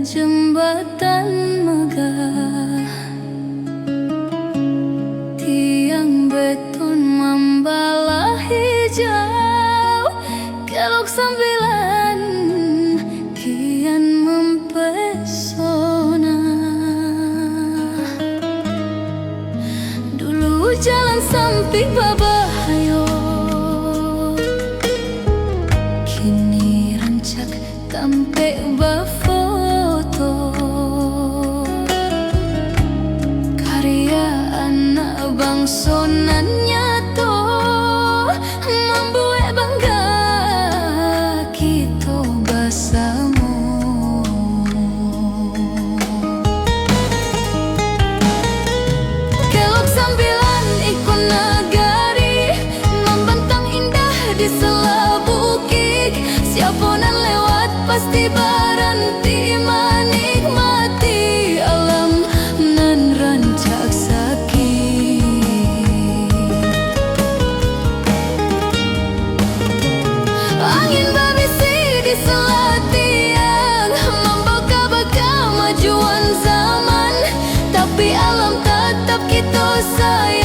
jembatan megah, tiang beton membala hijau, kelok sambilan kian mempesona. Dulu jalan samping babahayo, kini rancak tampe bafoto. Karya anak bangsa nan nyato, membuat bangga kita bersama. Kelok sambilan ikon nagari, membentang indah di sela bukit. Siapa nan lewat pasti berhenti menikmati alam nan rancak sakit. Angin berbisi di sela tiang, membawa kemajuan zaman, tapi alam tetap kita sayang.